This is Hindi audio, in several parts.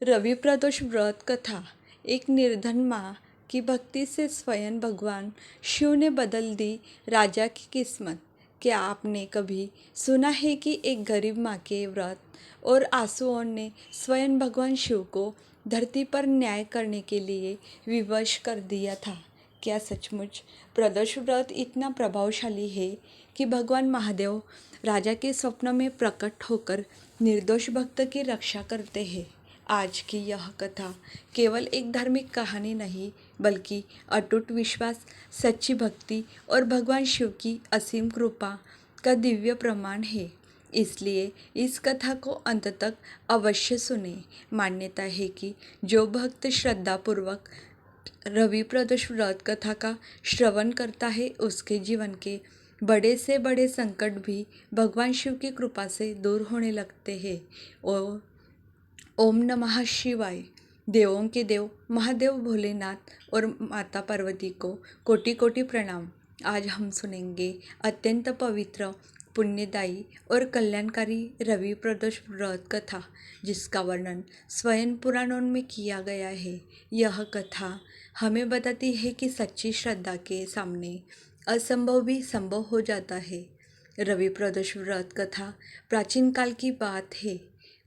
रवि प्रदोष व्रत कथा। एक निर्धन माँ की भक्ति से स्वयं भगवान शिव ने बदल दी राजा की किस्मत। क्या आपने कभी सुना है कि एक गरीब माँ के व्रत और आंसुओं ने स्वयं भगवान शिव को धरती पर न्याय करने के लिए विवश कर दिया था? क्या सचमुच प्रदोष व्रत इतना प्रभावशाली है कि भगवान महादेव राजा के स्वप्न में प्रकट होकर निर्दोष भक्त की रक्षा करते हैं? आज की यह कथा केवल एक धार्मिक कहानी नहीं, बल्कि अटूट विश्वास, सच्ची भक्ति और भगवान शिव की असीम कृपा का दिव्य प्रमाण है। इसलिए इस कथा को अंत तक अवश्य सुने। मान्यता है कि जो भक्त श्रद्धापूर्वक रवि प्रदोष व्रत कथा का श्रवण करता है, उसके जीवन के बड़े से बड़े संकट भी भगवान शिव की कृपा से दूर होने लगते हैं। और ओम नमः शिवाय। देवों के देव महादेव भोलेनाथ और माता पार्वती को कोटि कोटि प्रणाम। आज हम सुनेंगे अत्यंत पवित्र, पुण्यदायी और कल्याणकारी रवि प्रदोष व्रत कथा, जिसका वर्णन स्वयं पुराणों में किया गया है। यह कथा हमें बताती है कि सच्ची श्रद्धा के सामने असंभव भी संभव हो जाता है। रवि प्रदोष व्रत कथा प्राचीन काल की बात है।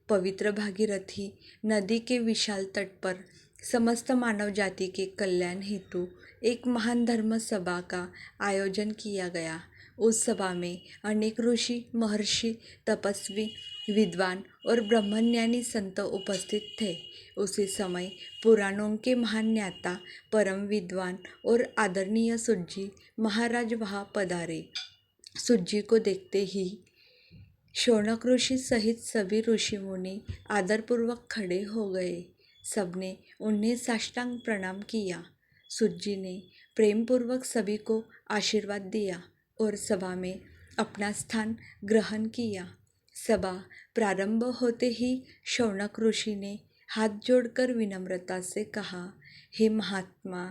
पवित्र भागीरथी नदी के विशाल तट पर समस्त मानव जाति के कल्याण हेतु एक महान धर्म सभा का आयोजन किया गया। उस सभा में अनेक ऋषि, महर्षि, तपस्वी, विद्वान और ब्रह्मज्ञानी संत उपस्थित थे। उसी समय पुराणों के महान ज्ञाता, परम विद्वान और आदरणीय सूत महाराज वहाँ पधारे। सूत को देखते ही शौनक ऋषि सहित सभी ऋषि मुनि आदरपूर्वक खड़े हो गए। सबने उन्हें साष्टांग प्रणाम किया। सूत जी ने प्रेमपूर्वक सभी को आशीर्वाद दिया और सभा में अपना स्थान ग्रहण किया। सभा प्रारंभ होते ही शौनक ऋषि ने हाथ जोड़कर विनम्रता से कहा, हे महात्मा,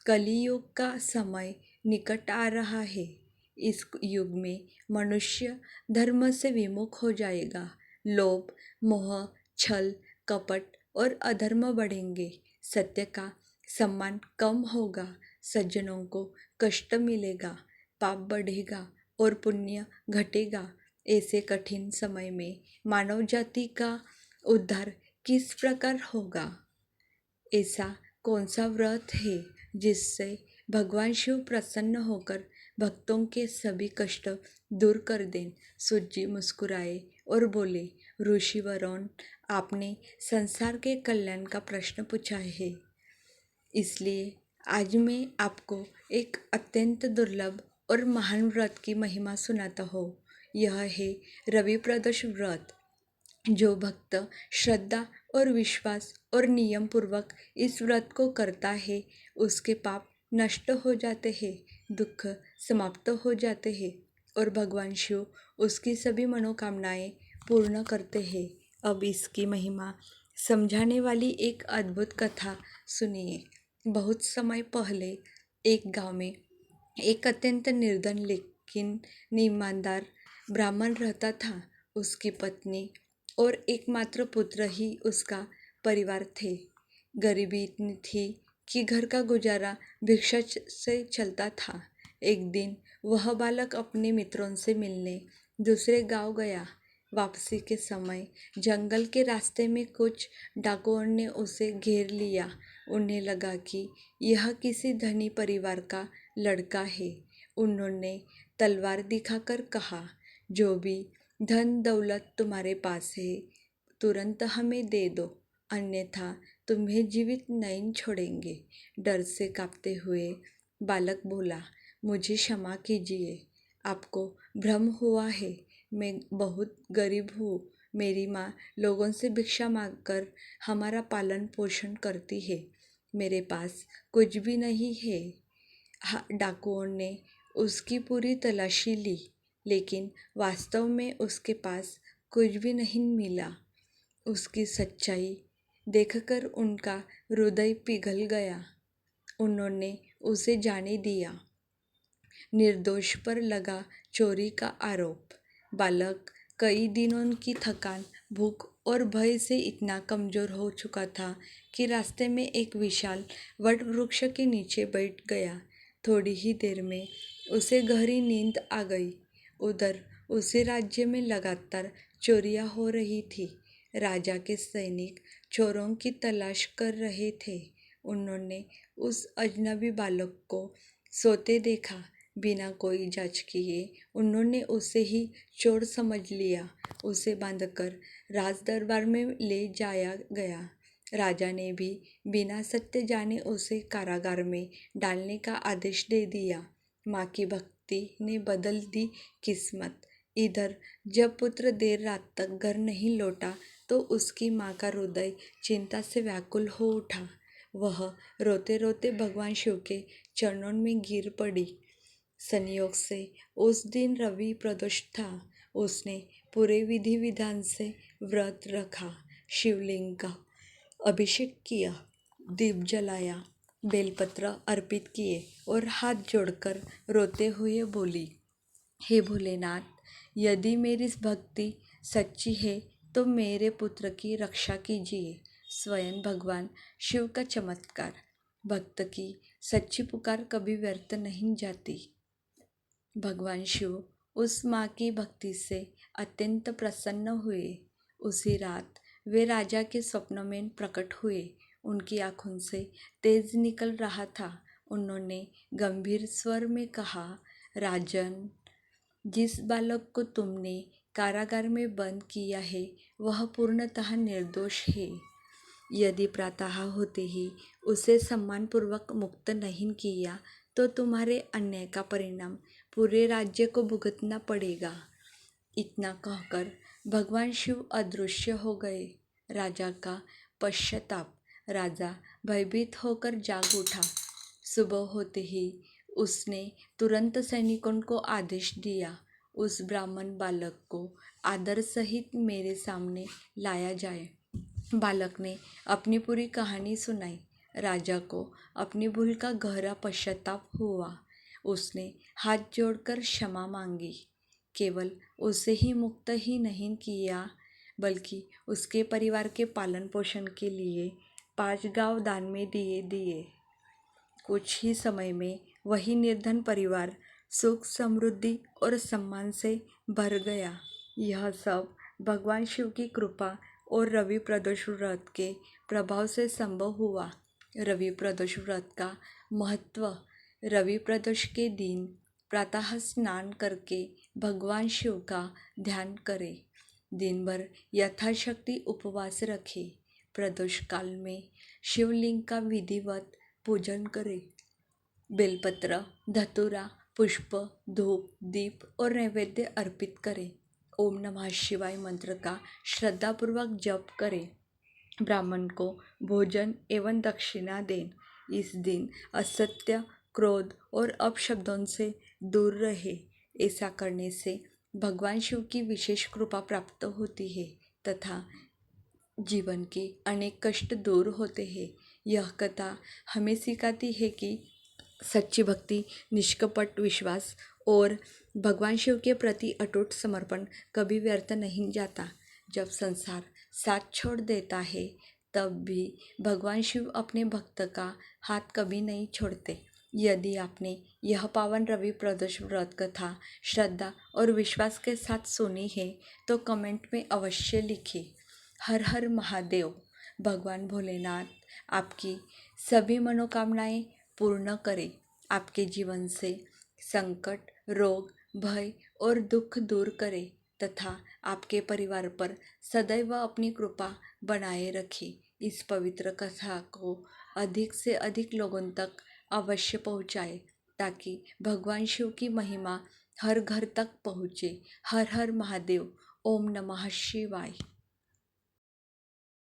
कलियुग का समय निकट आ रहा है। इस युग में मनुष्य धर्म से विमुख हो जाएगा। लोभ, मोह, छल, कपट और अधर्म बढ़ेंगे। सत्य का सम्मान कम होगा। सज्जनों को कष्ट मिलेगा। पाप बढ़ेगा और पुण्य घटेगा। ऐसे कठिन समय में मानव जाति का उद्धार किस प्रकार होगा? ऐसा कौन सा व्रत है जिससे भगवान शिव प्रसन्न होकर भक्तों के सभी कष्ट दूर कर दें? सूत जी मुस्कुराए और बोले, ऋषिवरों, आपने संसार के कल्याण का प्रश्न पूछा है, इसलिए आज मैं आपको एक अत्यंत दुर्लभ और महान व्रत की महिमा सुनाता हूँ। यह है रवि प्रदोष व्रत। जो भक्त श्रद्धा और विश्वास और नियम पूर्वक इस व्रत को करता है, उसके पाप नष्ट हो जाते हैं, दुख समाप्त हो जाते हैं और भगवान शिव उसकी सभी मनोकामनाएं पूर्ण करते हैं। अब इसकी महिमा समझाने वाली एक अद्भुत कथा सुनिए। बहुत समय पहले एक गांव में एक अत्यंत निर्धन लेकिन ईमानदार ब्राह्मण रहता था। उसकी पत्नी और एकमात्र पुत्र ही उसका परिवार थे। गरीबी इतनी थी कि घर का गुजारा भिक्षा से चलता था। एक दिन वह बालक अपने मित्रों से मिलने दूसरे गांव गया। वापसी के समय जंगल के रास्ते में कुछ डाकुओं ने उसे घेर लिया। उन्हें लगा कि यह किसी धनी परिवार का लड़का है। उन्होंने तलवार दिखाकर कहा, जो भी धन दौलत तुम्हारे पास है, तुरंत हमें दे दो, अन्यथा तुम्हें जीवित नहीं छोड़ेंगे। डर से कांपते हुए बालक बोला, मुझे क्षमा कीजिए, आपको भ्रम हुआ है। मैं बहुत गरीब हूँ। मेरी माँ लोगों से भिक्षा मांगकर हमारा पालन पोषण करती है। मेरे पास कुछ भी नहीं है। डाकुओं ने उसकी पूरी तलाशी ली, लेकिन वास्तव में उसके पास कुछ भी नहीं मिला। उसकी सच्चाई देखकर उनका हृदय पिघल गया। उन्होंने उसे जाने दिया। निर्दोष पर लगा चोरी का आरोप। बालक कई दिनों की थकान, भूख और भय से इतना कमजोर हो चुका था कि रास्ते में एक विशाल वट वृक्ष के नीचे बैठ गया। थोड़ी ही देर में उसे गहरी नींद आ गई। उधर उसी राज्य में लगातार चोरियां हो रही थी। राजा के सैनिक चोरों की तलाश कर रहे थे। उन्होंने उस अजनबी बालक को सोते देखा। बिना कोई जांच किए उन्होंने उसे ही चोर समझ लिया। उसे बांधकर राज दरबार में ले जाया गया। राजा ने भी बिना सत्य जाने उसे कारागार में डालने का आदेश दे दिया। माँ की भक्ति ने बदल दी किस्मत। इधर जब पुत्र देर रात तक घर नहीं लौटा तो उसकी माँ का हृदय चिंता से व्याकुल हो उठा। वह रोते रोते भगवान शिव के चरणों में गिर पड़ी। संयोग से उस दिन रवि प्रदोष था। उसने पूरे विधि विधान से व्रत रखा, शिवलिंग का अभिषेक किया, दीप जलाया, बेलपत्र अर्पित किए और हाथ जोड़कर रोते हुए बोली, हे भोलेनाथ, यदि मेरी भक्ति सच्ची है तो मेरे पुत्र की रक्षा कीजिए। स्वयं भगवान शिव का चमत्कार। भक्त की सच्ची पुकार कभी व्यर्थ नहीं जाती। भगवान शिव उस माँ की भक्ति से अत्यंत प्रसन्न हुए। उसी रात वे राजा के स्वप्न में प्रकट हुए। उनकी आंखों से तेज निकल रहा था। उन्होंने गंभीर स्वर में कहा, राजन, जिस बालक को तुमने कारागार में बंद किया है वह पूर्णतः निर्दोष है। यदि प्रातः होते ही उसे सम्मानपूर्वक मुक्त नहीं किया तो तुम्हारे अन्याय का परिणाम पूरे राज्य को भुगतना पड़ेगा। इतना कहकर भगवान शिव अदृश्य हो गए। राजा का पश्चाताप। राजा भयभीत होकर जाग उठा। सुबह होते ही उसने तुरंत सैनिकों को आदेश दिया, उस ब्राह्मण बालक को आदर सहित मेरे सामने लाया जाए। बालक ने अपनी पूरी कहानी सुनाई। राजा को अपनी भूल का गहरा पश्चाताप हुआ। उसने हाथ जोड़कर क्षमा मांगी। केवल उसे ही मुक्त ही नहीं किया बल्कि उसके परिवार के पालन पोषण के लिए 5 गांव दान में दिए। कुछ ही समय में वही निर्धन परिवार सुख, समृद्धि और सम्मान से भर गया। यह सब भगवान शिव की कृपा और रवि प्रदोष व्रत के प्रभाव से संभव हुआ। रवि प्रदोष व्रत का महत्व। रवि प्रदोष के दिन प्रातः स्नान करके भगवान शिव का ध्यान करें। दिन भर यथाशक्ति उपवास रखें। प्रदोष काल में शिवलिंग का विधिवत पूजन करें। बेलपत्र, धतूरा, पुष्प, धूप, दीप और नैवेद्य अर्पित करें। ओम नमः शिवाय मंत्र का श्रद्धापूर्वक जप करें। ब्राह्मण को भोजन एवं दक्षिणा दें। इस दिन असत्य, क्रोध और अपशब्दों से दूर रहे। ऐसा करने से भगवान शिव की विशेष कृपा प्राप्त होती है तथा जीवन के अनेक कष्ट दूर होते हैं। यह कथा हमें सिखाती है कि सच्ची भक्ति, निष्कपट विश्वास और भगवान शिव के प्रति अटूट समर्पण कभी व्यर्थ नहीं जाता। जब संसार साथ छोड़ देता है तब भी भगवान शिव अपने भक्त का हाथ कभी नहीं छोड़ते। यदि आपने यह पावन रवि प्रदोष व्रत कथा श्रद्धा और विश्वास के साथ सुनी है तो कमेंट में अवश्य लिखिए। हर हर महादेव। भगवान भोलेनाथ आपकी सभी मनोकामनाएं पूर्ण करें। आपके जीवन से संकट, रोग, भय और दुख दूर करें तथा आपके परिवार पर सदैव अपनी कृपा बनाए रखें। इस पवित्र कथा को अधिक से अधिक लोगों तक अवश्य पहुँचाएं ताकि भगवान शिव की महिमा हर घर तक पहुँचे। हर हर महादेव। ओम नमः शिवाय।